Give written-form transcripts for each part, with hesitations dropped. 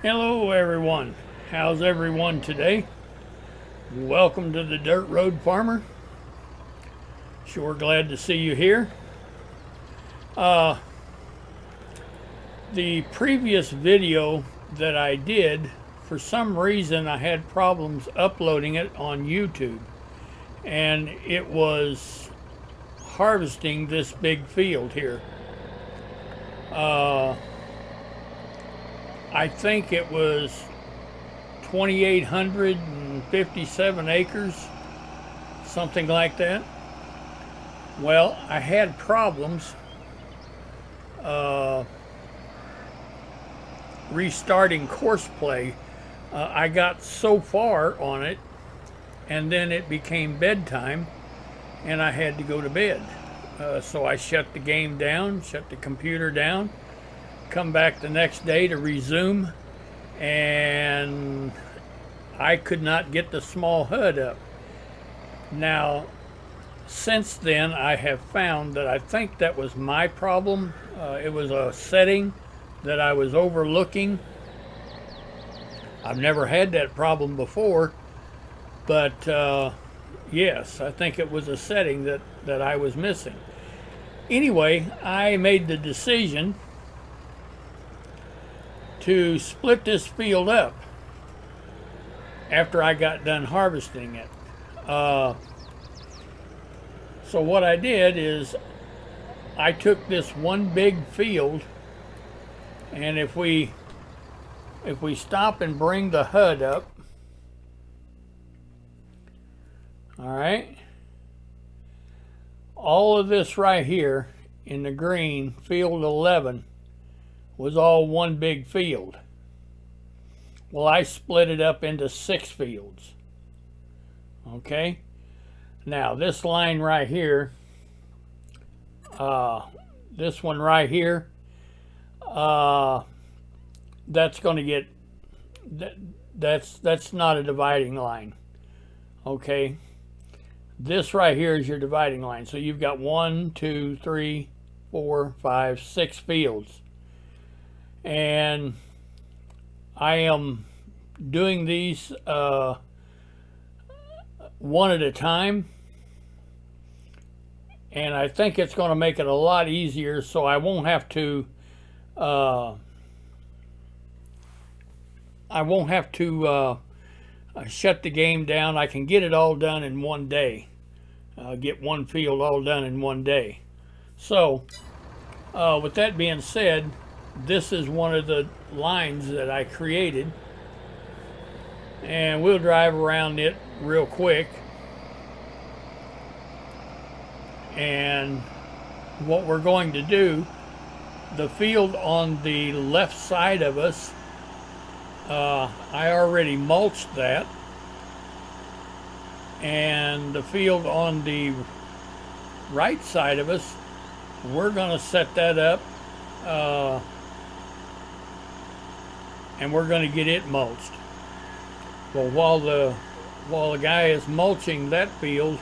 Hello everyone, how's everyone today? Welcome to the Dirt Road Farmer. Sure glad to see you here. The previous video that I did, for some reason I had problems uploading it on YouTube, and it was harvesting this big field here. I think it was 2,857 acres, something like that. Well, I had problems restarting Courseplay. I got so far on it, and then it became bedtime, and I had to go to bed. So I shut the game down, shut the computer down, come back the next day to resume, and I could not get the small HUD up. Now, since then, I have found that I think that was my problem. It was a setting that I was overlooking. I've never had that problem before, but yes, I think it was a setting that I was missing. Anyway, I made the decision to split this field up after I got done harvesting it. So what I did is I took this one big field, and if we stop and bring the HUD up, all right, all of this right here in the green, field 11, was all one big field. Well, I split it up into 6 fields. Okay, now this line right here, this one right here, that's going to get that's not a dividing line. Okay, this right here is your dividing line. So you've got 1, 2, 3, 4, 5, 6 fields. And I am doing these one at a time, and I think it's going to make it a lot easier, so I won't have to shut the game down. I can get it all done in one day, get one field all done in one day. So with that being said, this is one of the lines that I created, and we'll drive around it real quick. And what we're going to do, the field on the left side of us, I already mulched that, and the field on the right side of us, we're going to set that up, and we're going to get it mulched. Well, while the guy is mulching that field,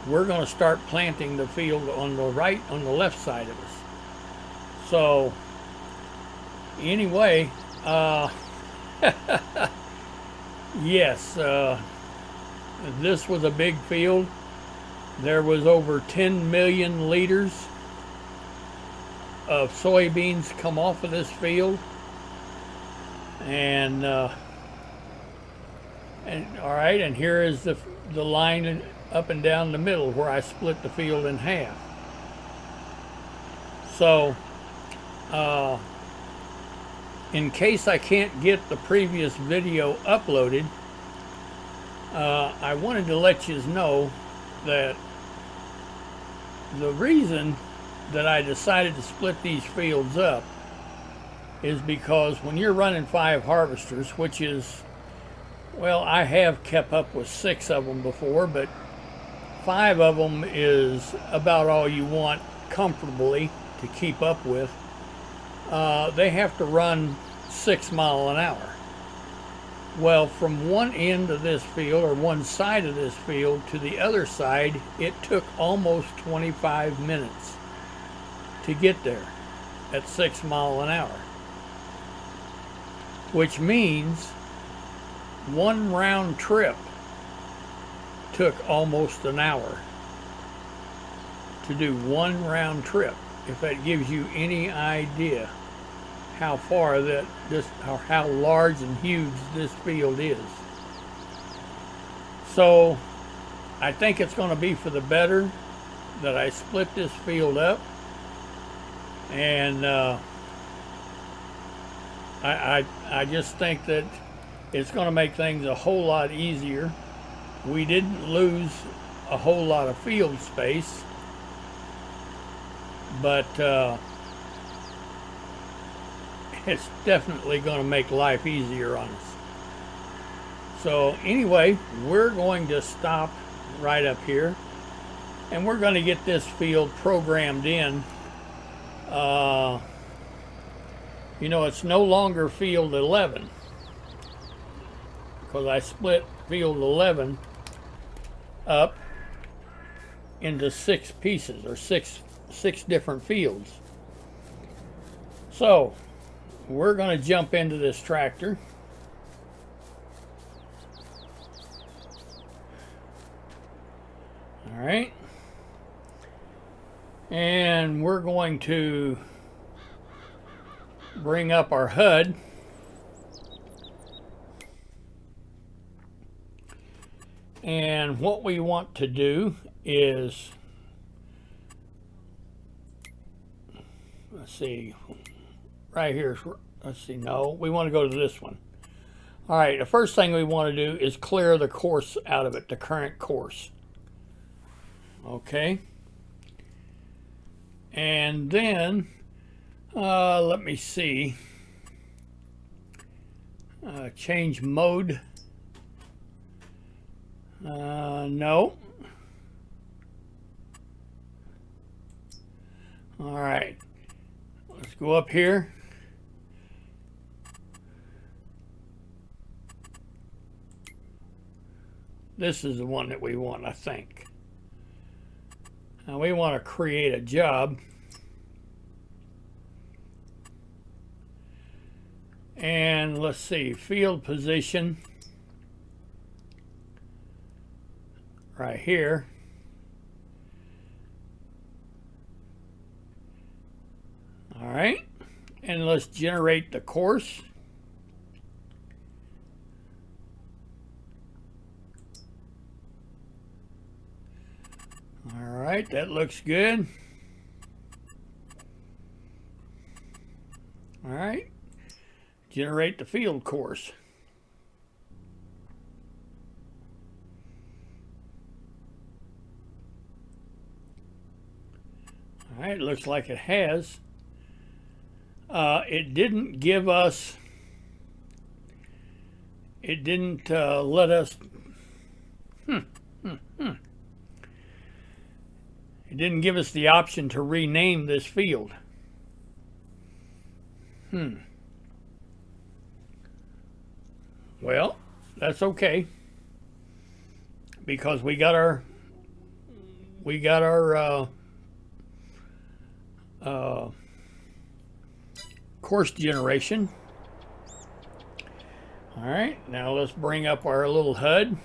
we're going to start planting the field on the left side of us. So anyway, yes, this was a big field. There was over 10 million liters of soybeans come off of this field. And all right, and here is the line up and down the middle where I split the field in half. So in case I can't get the previous video uploaded, I wanted to let you know that the reason that I decided to split these fields up is because when you're running 5 harvesters, which is, well, I have kept up with 6 of them before, but 5 of them is about all you want comfortably to keep up with. They have to run 6 miles an hour. Well, from one end of this field, or one side of this field, to the other side, it took almost 25 minutes to get there at 6 miles an hour. which means one round trip took almost an hour to do one round trip. If that gives you any idea how far that this, or how large and huge this field is. So I think it's going to be for the better that I split this field up, and I just think that it's going to make things a whole lot easier. We didn't lose a whole lot of field space, but it's definitely going to make life easier on us. So anyway, we're going to stop right up here, and we're going to get this field programmed in. You know, it's no longer field 11, because I split field 11 up into 6 pieces, or six different fields. So we're going to jump into this tractor. All right, and we're going to bring up our HUD. And what we want to do is, let's see, right here, let's see, no, we want to go to this one. All right, the first thing we want to do is clear the course out of it, the current course. Okay. And then, let me see, change mode. No. All right, let's go up here. This is the one that we want, I think. Now we want to create a job. And let's see, field position right here. All right, and let's generate the course. All right, that looks good. All right, generate the field course. All right, looks like it has. It didn't give us, it didn't let us, It didn't give us the option to rename this field. Well, that's okay, because we got our course generation. All right, now let's bring up our little HUD.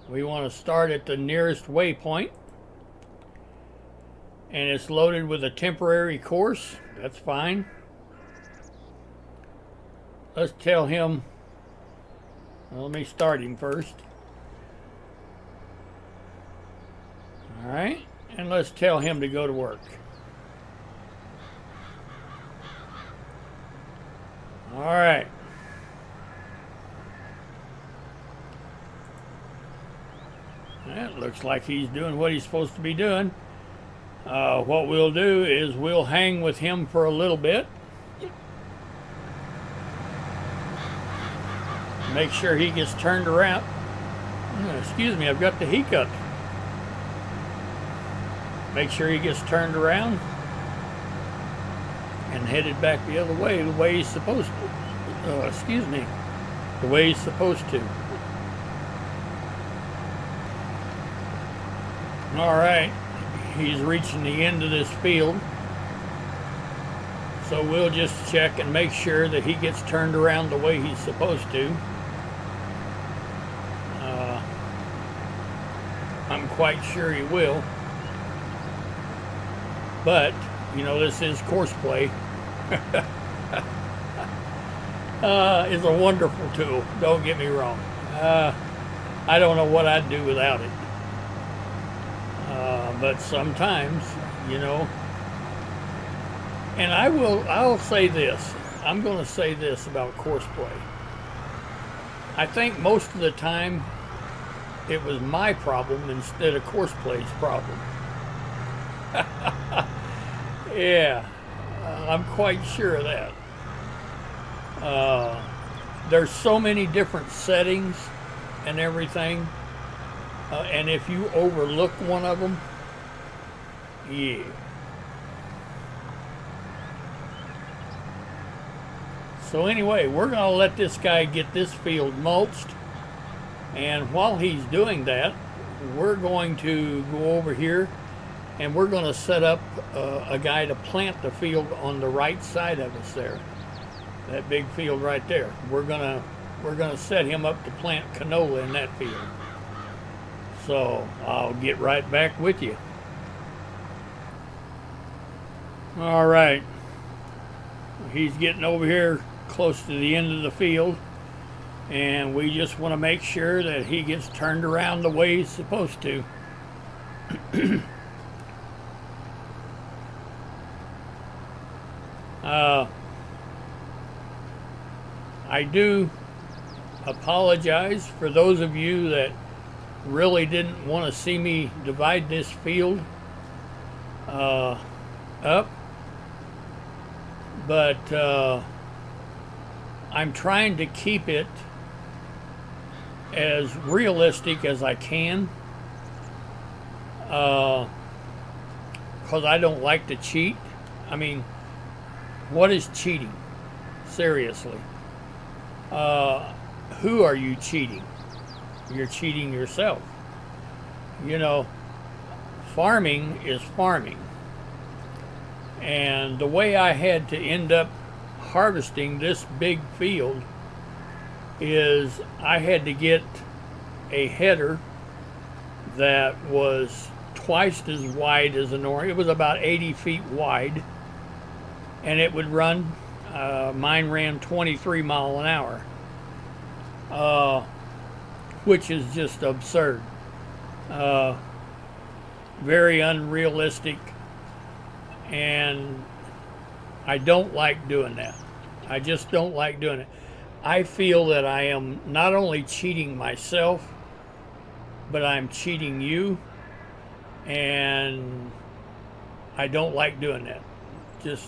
We want to start at the nearest waypoint, and it's loaded with a temporary course. That's fine. Let's tell him, well, let me start him first. All right, and let's tell him to go to work. All right. That looks like he's doing what he's supposed to be doing. What we'll do is we'll hang with him for a little bit. Make sure he gets turned around. Excuse me, I've got the hiccup. Make sure he gets turned around and headed back the other way, the way he's supposed to. Excuse me, the way he's supposed to. All right, he's reaching the end of this field. So we'll just check and make sure that he gets turned around the way he's supposed to. I'm quite sure he will. But, you know, this is Courseplay. It's a wonderful tool, don't get me wrong. I don't know what I'd do without it. But sometimes, you know, and I'll say this. I'm going to say this about Courseplay. I think most of the time it was my problem instead of Courseplay's problem. Yeah, I'm quite sure of that. There's so many different settings and everything, and if you overlook one of them, yeah. So anyway, we're going to let this guy get this field mulched, and while he's doing that, we're going to go over here and we're going to set up a guy to plant the field on the right side of us there. That big field right there. We're gonna set him up to plant canola in that field. So I'll get right back with you. All right. He's getting over here close to the end of the field, and we just want to make sure that he gets turned around the way he's supposed to. I do apologize for those of you that really didn't want to see me divide this field up, but I'm trying to keep it as realistic as I can, because I don't like to cheat. I mean, what is cheating? Seriously. Who are you cheating? You're cheating yourself. You know, farming is farming. And the way I had to end up harvesting this big field is I had to get a header that was twice as wide as a normal. It was about 80 feet wide, and it would run, mine ran 23 miles an hour, which is just absurd. Very unrealistic, and I don't like doing that. I just don't like doing it. I feel that I am not only cheating myself, but I'm cheating you, and I don't like doing that. Just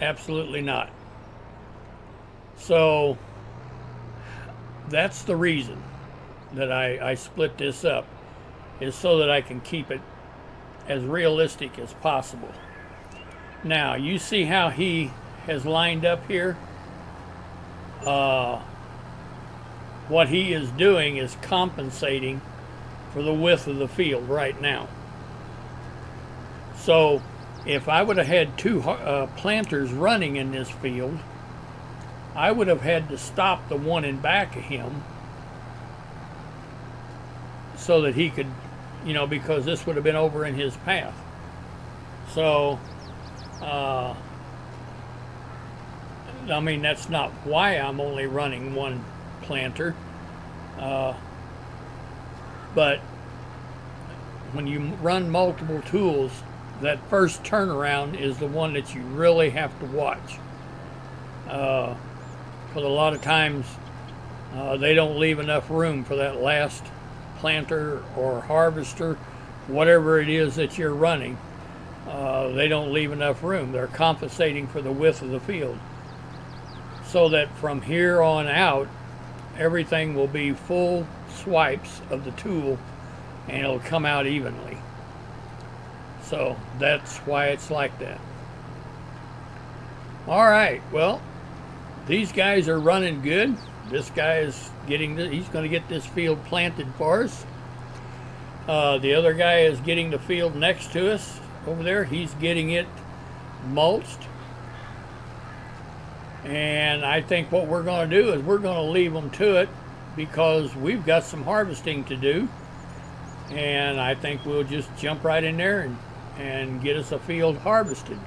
absolutely not. So that's the reason that I split this up, is so that I can keep it as realistic as possible. Now, you see how he has lined up here? What he is doing is compensating for the width of the field right now. So if I would have had two planters running in this field, I would have had to stop the one in back of him so that he could, you know, because this would have been over in his path. So I mean, that's not why I'm only running one planter, but when you run multiple tools, that first turnaround is the one that you really have to watch, because a lot of times they don't leave enough room for that last planter or harvester, whatever it is that you're running. They don't leave enough room. They're compensating for the width of the field, so that from here on out, everything will be full swipes of the tool, and it'll come out evenly. So that's why it's like that. All right, well, these guys are running good. This guy is he's going to get this field planted for us. The other guy is getting the field next to us over there. He's getting it mulched. And I think what we're going to do is we're going to leave them to it because we've got some harvesting to do. And I think we'll just jump right in there and get us a field harvested.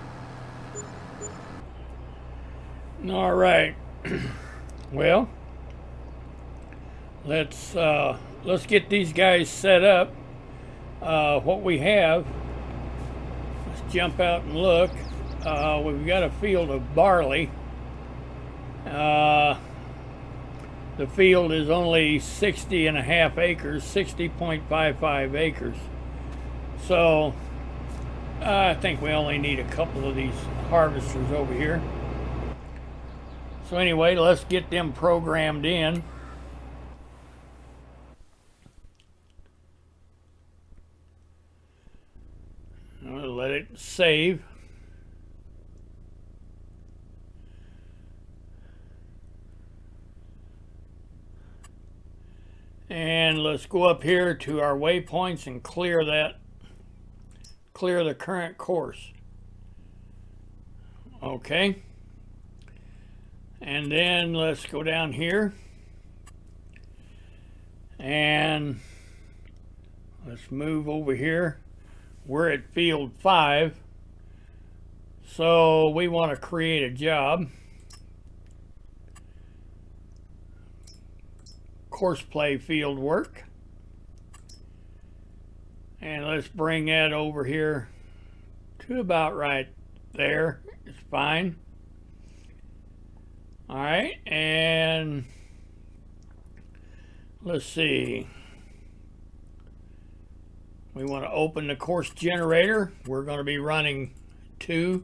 All right. Well, let's get these guys set up. What we have, let's jump out and look. We've got a field of barley. The field is only 60.5 acres, 60.55 acres. So I think we only need a couple of these harvesters over here. So anyway, let's get them programmed in. I'll let it save. And let's go up here to our waypoints and clear the current course. Okay. And then let's go down here and let's move over here. We're at field 5. So we want to create a job. Courseplay field work. And let's bring that over here to about right there. It's fine. All right, and let's see. We want to open the course generator. We're going to be running two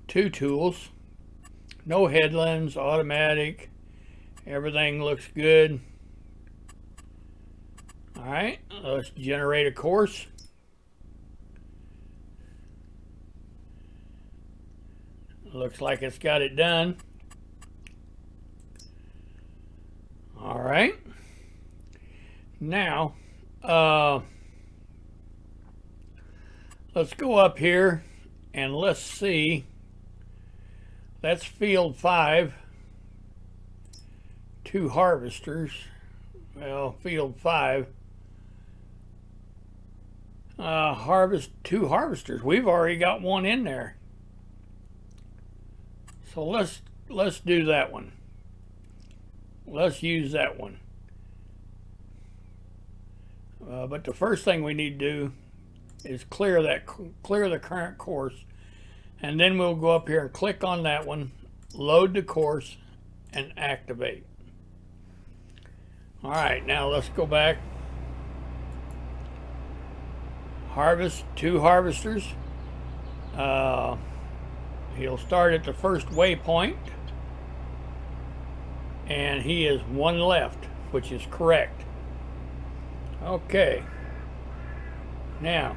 tools. No headlands, automatic. Everything looks good. All right, let's generate a course. Looks like it's got it done. All right. Now, let's go up here and let's see. That's field 5. 2 harvesters. Well, field 5. Harvest 2 harvesters. We've already got one in there. So let's do that one. Let's use that one. But the first thing we need to do is clear the current course, and then we'll go up here and click on that one, load the course, and activate. All right, now let's go back. Harvest 2 harvesters. He'll start at the first waypoint, and he is 1 left, which is correct. Okay. Now,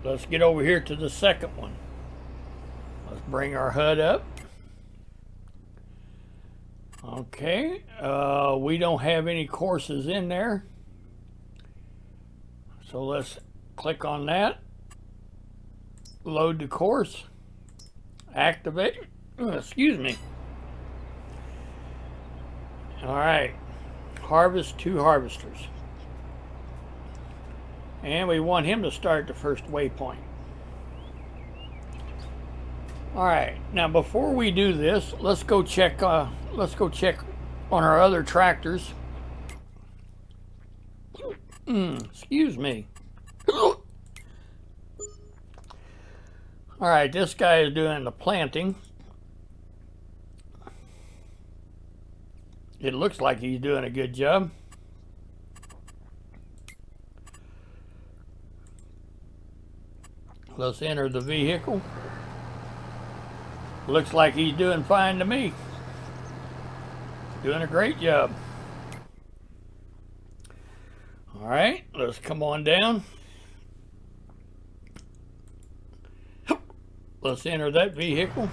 let's get over here to the second one. Let's bring our HUD up. Okay. We don't have any courses in there. So let's click on that. Load the course. Activate. Excuse me. All right. Harvest 2 harvesters. And we want him to start the first waypoint. All right. Now, before we do this, let's go check on our other tractors. Excuse me. All right, this guy is doing the planting. It looks like he's doing a good job. Let's enter the vehicle. Looks like he's doing fine to me. Doing a great job. All right, let's come on down. Let's enter that vehicle.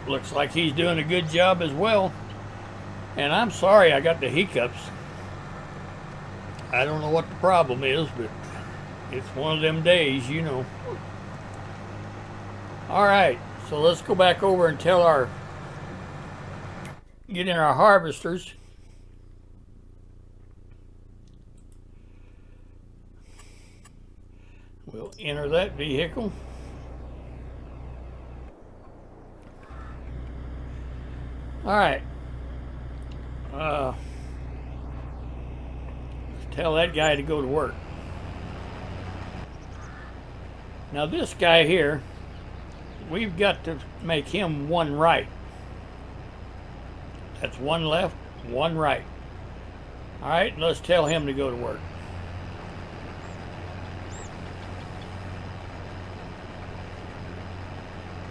Looks like he's doing a good job as well. And I'm sorry I got the hiccups. I don't know what the problem is, but it's one of them days, you know. All right, so let's go back over and get in our harvesters. We'll enter that vehicle. All right. Let's tell that guy to go to work. Now this guy here, we've got to make him one right. That's one left, one right. All right, let's tell him to go to work.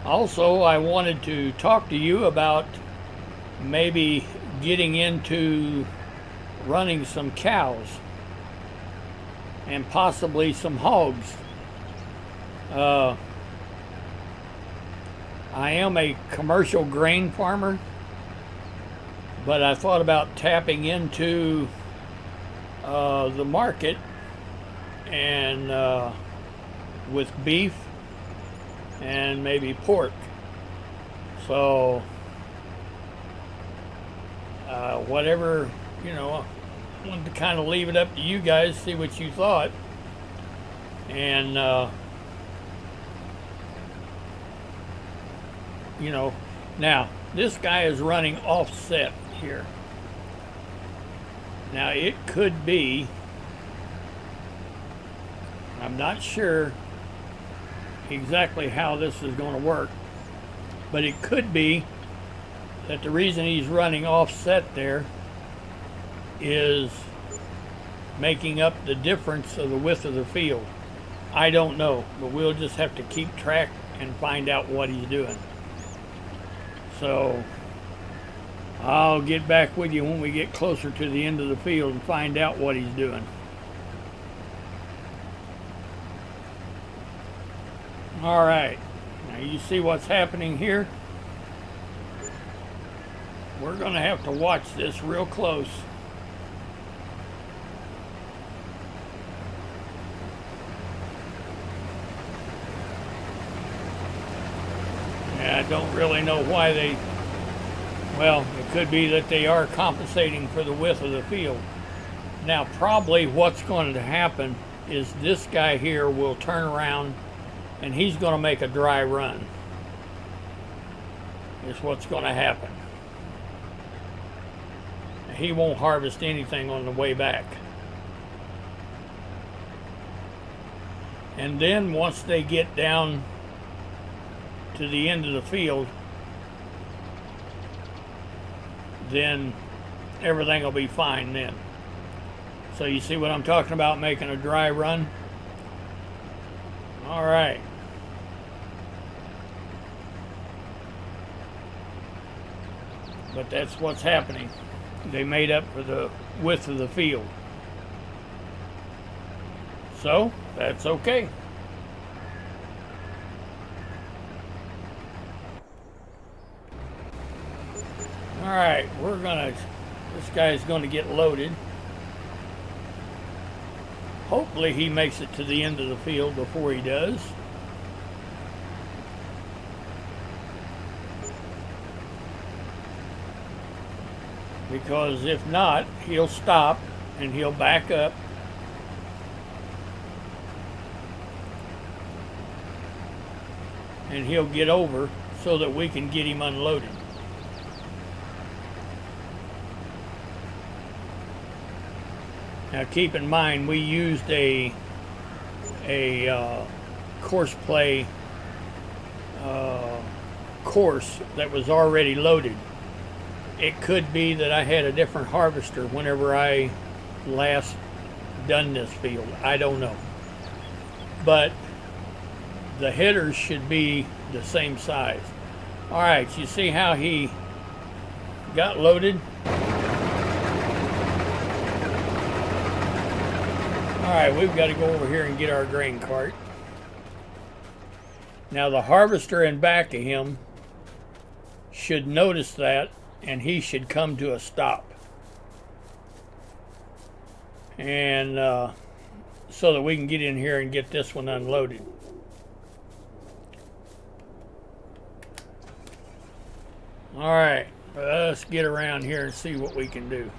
Also, I wanted to talk to you about maybe getting into running some cows and possibly some hogs. I am a commercial grain farmer, but I thought about tapping into the market and with beef and maybe pork. So whatever, you know, I wanted to kind of leave it up to you guys, see what you thought. And you know, now this guy is running offset here. Now it could be, I'm not sure exactly how this is going to work, but it could be that the reason he's running offset there is making up the difference of the width of the field. I don't know, but we'll just have to keep track and find out what he's doing. So I'll get back with you when we get closer to the end of the field and find out what he's doing. All right, now you see what's happening here? We're going to have to watch this real close. I don't really know why they, well, it could be that they are compensating for the width of the field. Now, probably what's going to happen is this guy here will turn around and he's going to make a dry run. Is what's going to happen. He won't harvest anything on the way back. And then once they get down to the end of the field, then everything will be fine then. So you see what I'm talking about, making a dry run? All right. But that's what's happening. They made up for the width of the field. So that's okay. All right, this guy's gonna get loaded. Hopefully he makes it to the end of the field before he does. Because if not, he'll stop and he'll back up. And he'll get over so that we can get him unloaded. Now keep in mind, we used a Courseplay course that was already loaded. It could be that I had a different harvester whenever I last done this field. I don't know. But the headers should be the same size. All right, you see how he got loaded? All right, we've got to go over here and get our grain cart. Now the harvester in back of him should notice that, and he should come to a stop. And so that we can get in here and get this one unloaded. All right, let's get around here and see what we can do.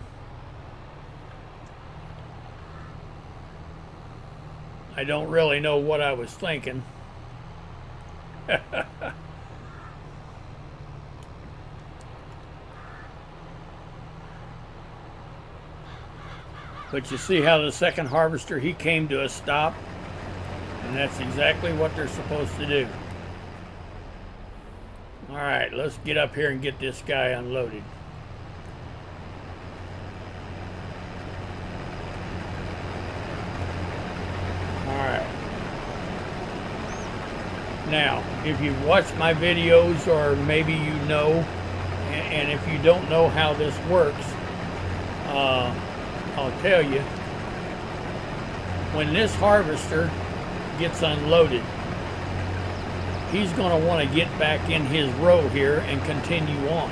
I don't really know what I was thinking. But you see how the second harvester, he came to a stop, and that's exactly what they're supposed to do. All right, let's get up here and get this guy unloaded. All right. Now, if you've watched my videos, or maybe you know, and if you don't know how this works, I'll tell you. When this harvester gets unloaded, he's going to want to get back in his row here and continue on.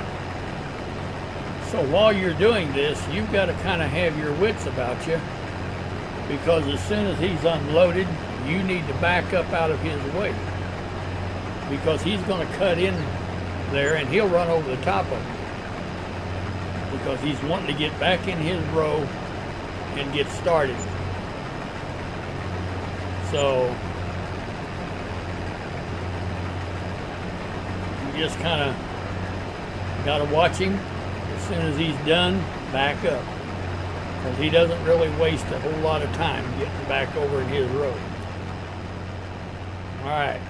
So while you're doing this, you've got to kind of have your wits about you, because as soon as he's unloaded, you need to back up out of his way, because he's going to cut in there and he'll run over the top of him, because he's wanting to get back in his row and get started. So you just kind of got to watch him. As soon as he's done, back up, because he doesn't really waste a whole lot of time getting back over in his row. All right.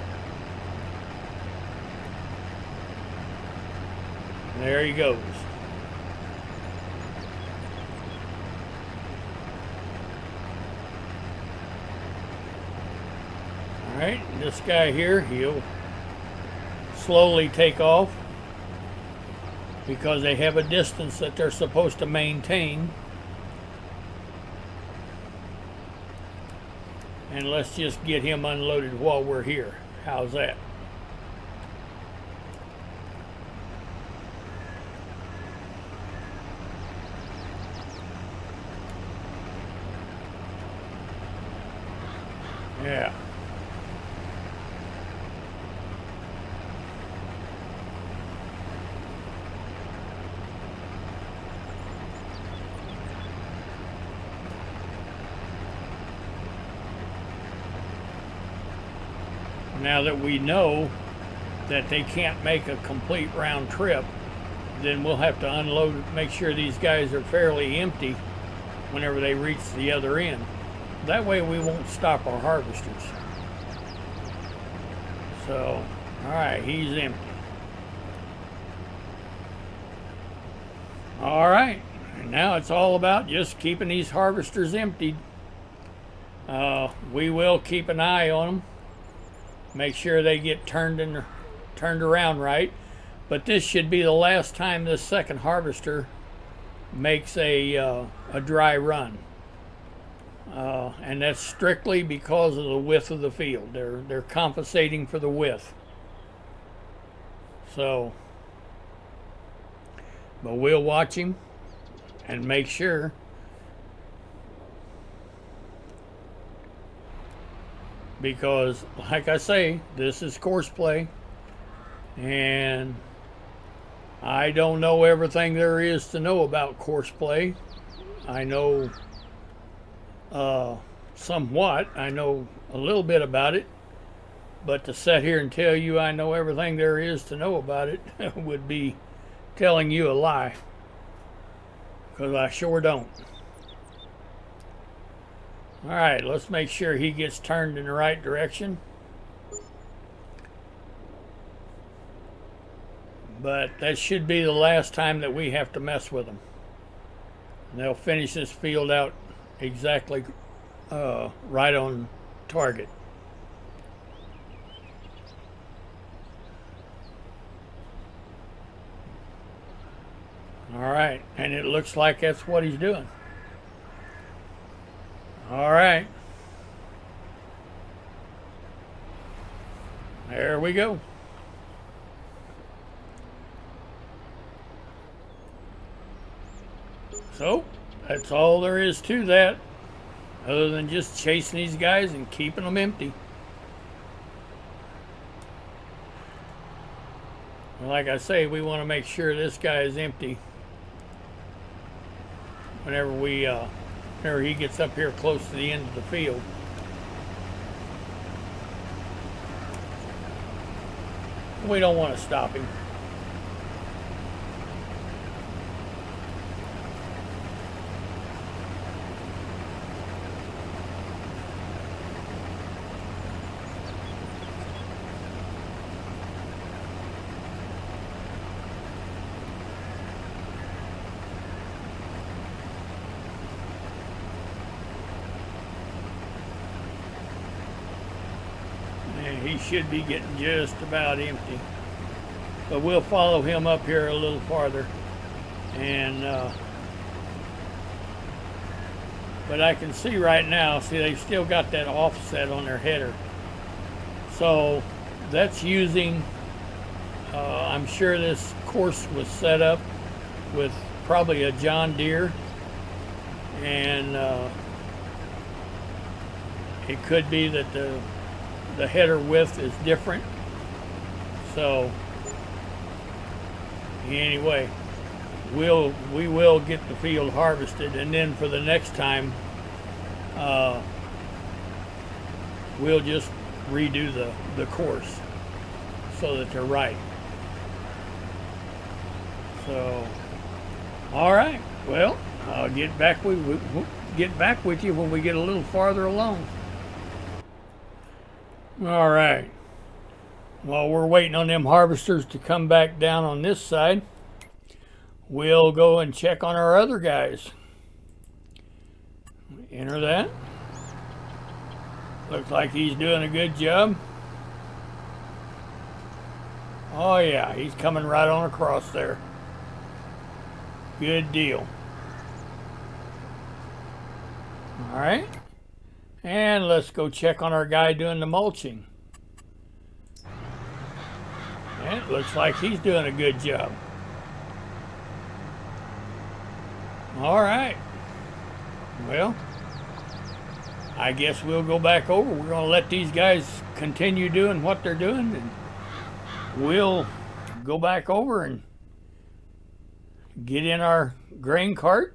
There he goes. All right, this guy here, he'll slowly take off, because they have a distance that they're supposed to maintain. And let's just get him unloaded while we're here. How's that? Yeah. Now that we know that they can't make a complete round trip, then we'll have to unload, make sure these guys are fairly empty whenever they reach the other end. That way we won't stop our harvesters. So, all right, he's empty. All right, and now it's all about just keeping these harvesters emptied. We will keep an eye on them. Make sure they get turned around right. But this should be the last time this second harvester makes a dry run. And that's strictly because of the width of the field. They're compensating for the width. So, but we'll watch him and make sure. Because, like I say, this is Courseplay, and I don't know everything there is to know about Courseplay. I know somewhat. I know a little bit about it, but to sit here and tell you I know everything there is to know about it would be telling you a lie, because I sure don't. All right, let's make sure he gets turned in the right direction. But that should be the last time that we have to mess with them. And they'll finish this field out exactly right on target. All right, and it looks like that's what he's doing. All right. There we go. So, that's all there is to that, other than just chasing these guys and keeping them empty. like I say, we want to make sure this guy is empty whenever he gets up here close to the end of the field. We don't want to stop him. He should be getting just about empty, but we'll follow him up here a little farther, and but I can see right now, see, they've still got that offset on their header, so that's using I'm sure this course was set up with probably a John Deere, and it could be that the header width is different. So anyway, we will get the field harvested, and then for the next time we'll just redo the course so that they're right. So all right, well, I'll get back with you when we get a little farther along. All right, while we're waiting on them harvesters to come back down on this side, we'll go and check on our other guys. Enter that. Looks like he's doing a good job. Oh yeah, he's coming right on across there. Good deal. All right. And let's go check on our guy doing the mulching. And it looks like he's doing a good job. All right. Well, I guess we'll go back over. We're going to let these guys continue doing what they're doing, and we'll go back over and get in our grain cart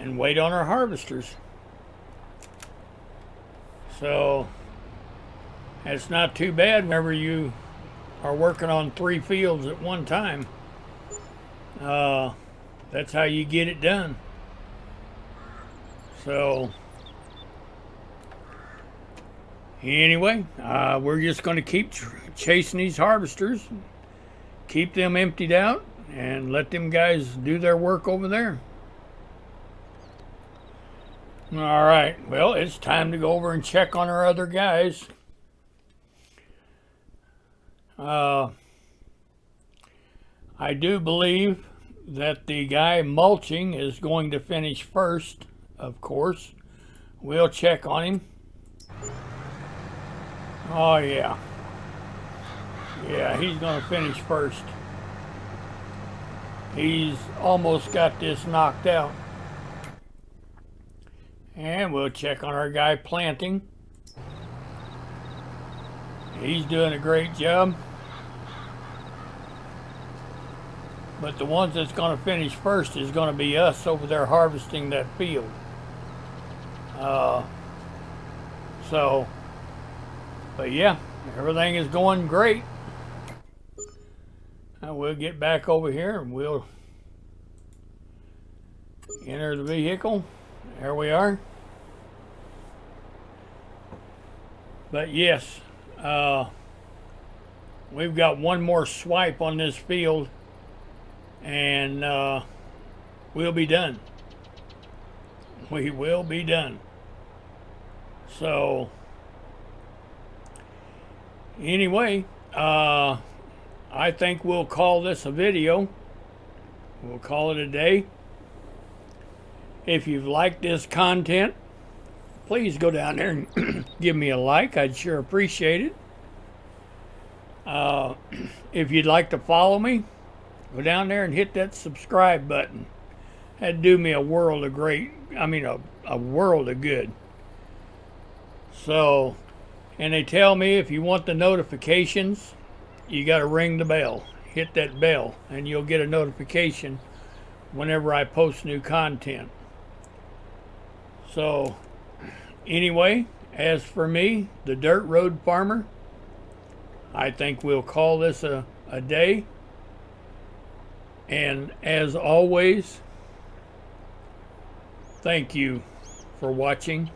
and wait on our harvesters. So it's not too bad whenever you are working on 3 fields at one time. That's how you get it done. So anyway, we're just going to keep chasing these harvesters, keep them emptied out, and let them guys do their work over there. All right, well, it's time to go over and check on our other guys. I do believe that the guy mulching is going to finish first, of course. We'll check on him. Oh, yeah. Yeah, he's going to finish first. He's almost got this knocked out. And we'll check on our guy planting. He's doing a great job. But the ones that's going to finish first is going to be us over there harvesting that field. But yeah, everything is going great. We'll get back over here and we'll enter the vehicle. There we are. But yes, we've got one more swipe on this field, and we'll be done. We will be done. So anyway, I think we'll call this a video. We'll call it a day. If you've liked this content, please go down there and give me a like. I'd sure appreciate it. If you'd like to follow me, go down there and hit that subscribe button. That'd do me a world of a world of good. So, and they tell me if you want the notifications you got to ring the bell. Hit that bell, and you'll get a notification whenever I post new content. So, anyway, as for me, the Dirt Road Farmer, I think we'll call this a day. And as always, thank you for watching.